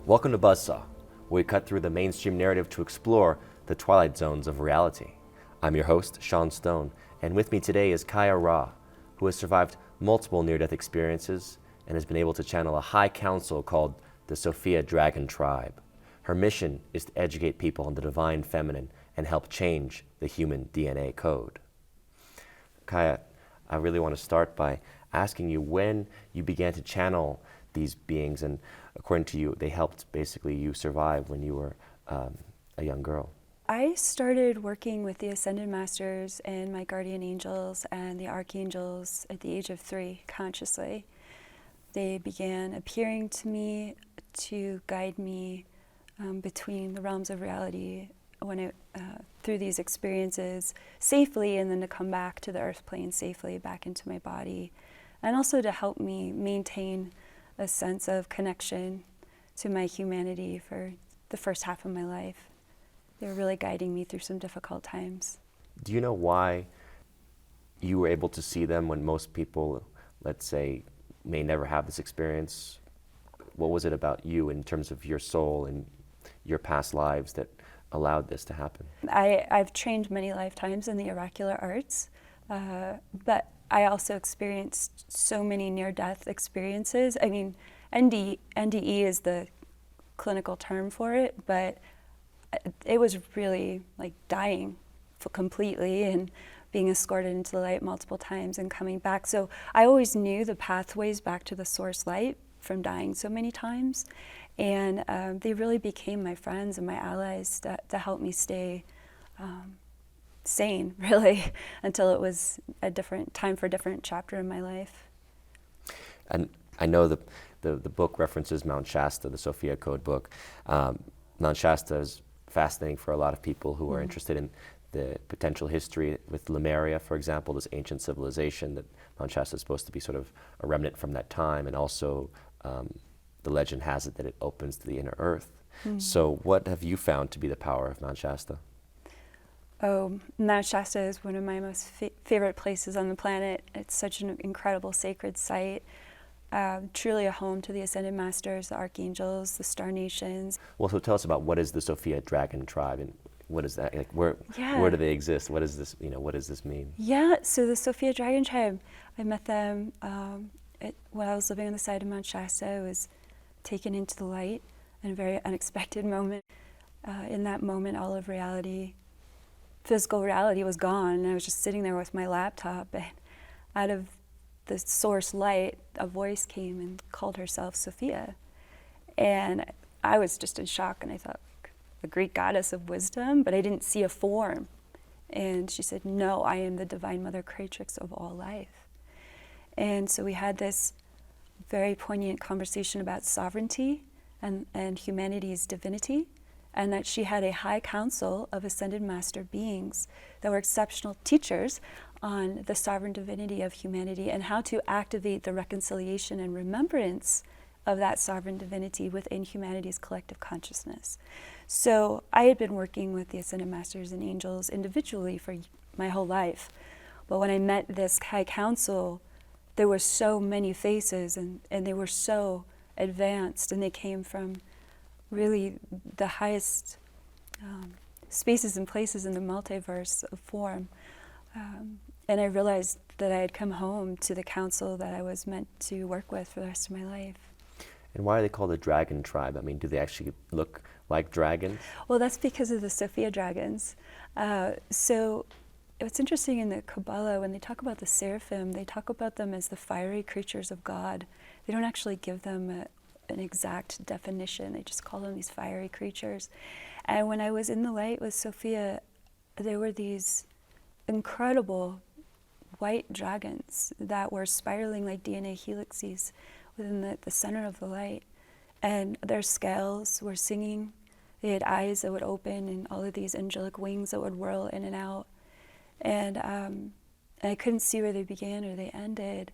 Welcome to Buzzsaw, where we cut through the mainstream narrative to explore the twilight zones of reality. I'm your host, Sean Stone, and with me today is Kaia Ra, who has survived multiple near-death experiences and has been able to channel a high council called the Sophia Dragon Tribe. Her mission is to educate people on the divine feminine and help change the human DNA code. Kaia, I really want to start by asking you when you began to channel these beings, and according to you, they helped basically you survive when you were a young girl. I started working with the Ascended Masters and my guardian angels and the archangels at the age of 3, consciously. They began appearing to me to guide me between the realms of reality through these experiences safely, and then to come back to the earth plane safely, back into my body, and also to help me maintain a sense of connection to my humanity for the first half of my life. They were really guiding me through some difficult times. Do you know why you were able to see them when most people, let's say, may never have this experience? What was it about you in terms of your soul and your past lives that allowed this to happen? I've trained many lifetimes in the oracular arts, but I also experienced so many near-death experiences. I mean, NDE is the clinical term for it, but it was really like dying completely and being escorted into the light multiple times and coming back. So I always knew the pathways back to the source light from dying so many times. And they really became my friends and my allies to help me stay sane, really, until it was a different time for a different chapter in my life. And I know the book references Mount Shasta, the Sophia Code book. Mount Shasta is fascinating for a lot of people who are interested in the potential history with Lemuria, for example, this ancient civilization that Mount Shasta is supposed to be sort of a remnant from that time, and also the legend has it that it opens to the inner earth. So what have you found to be the power of Mount Shasta? Oh, Mount Shasta is one of my most favorite places on the planet. It's such an incredible sacred site. Truly a home to the Ascended Masters, the Archangels, the Star Nations. Well, so tell us about what is the Sophia Dragon Tribe, and what is that? Like, where do they exist? What is this? What does this mean? Yeah, so the Sophia Dragon Tribe, I met them when I was living on the side of Mount Shasta. I was taken into the light in a very unexpected moment. In that moment, all of reality, physical reality, was gone, and I was just sitting there with my laptop, and out of the source light, a voice came and called herself Sophia. And I was just in shock, and I thought, the Greek goddess of wisdom, but I didn't see a form. And she said, no, I am the divine mother creatrix of all life. And so we had this very poignant conversation about sovereignty and humanity's divinity, and that she had a high council of ascended master beings that were exceptional teachers on the sovereign divinity of humanity and how to activate the reconciliation and remembrance of that sovereign divinity within humanity's collective consciousness. So I had been working with the Ascended Masters and angels individually for my whole life. But when I met this high council, there were so many faces, and they were so advanced, and they came from really the highest spaces and places in the multiverse of form. And I realized that I had come home to the council that I was meant to work with for the rest of my life. And why are they called the Dragon Tribe? I mean, do they actually look like dragons? Well, that's because of the Sophia dragons. So what's interesting in the Kabbalah, when they talk about the seraphim, they talk about them as the fiery creatures of God. They don't actually give them an exact definition. They just call them these fiery creatures. And when I was in the light with Sophia, there were these incredible white dragons that were spiraling like DNA helixes within the center of the light. And their scales were singing. They had eyes that would open and all of these angelic wings that would whirl in and out. And I couldn't see where they began or they ended.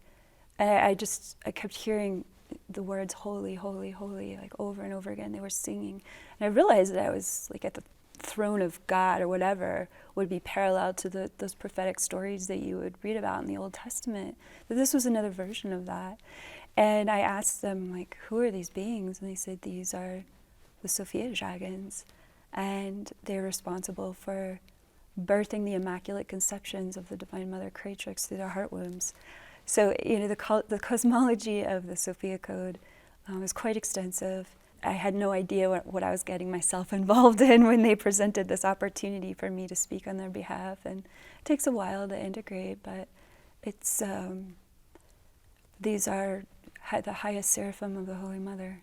And I kept hearing the words holy, holy, holy, like over and over again. They were singing. And I realized that I was like at the throne of God or whatever would be parallel to those prophetic stories that you would read about in the Old Testament. That this was another version of that. And I asked them, like, who are these beings? And they said, these are the Sophia dragons. And they're responsible for birthing the immaculate conceptions of the Divine Mother Creatrix through their heart wombs. So, the cosmology of the Sophia Code is quite extensive. I had no idea what I was getting myself involved in when they presented this opportunity for me to speak on their behalf. And it takes a while to integrate, but it's these are the highest seraphim of the Holy Mother.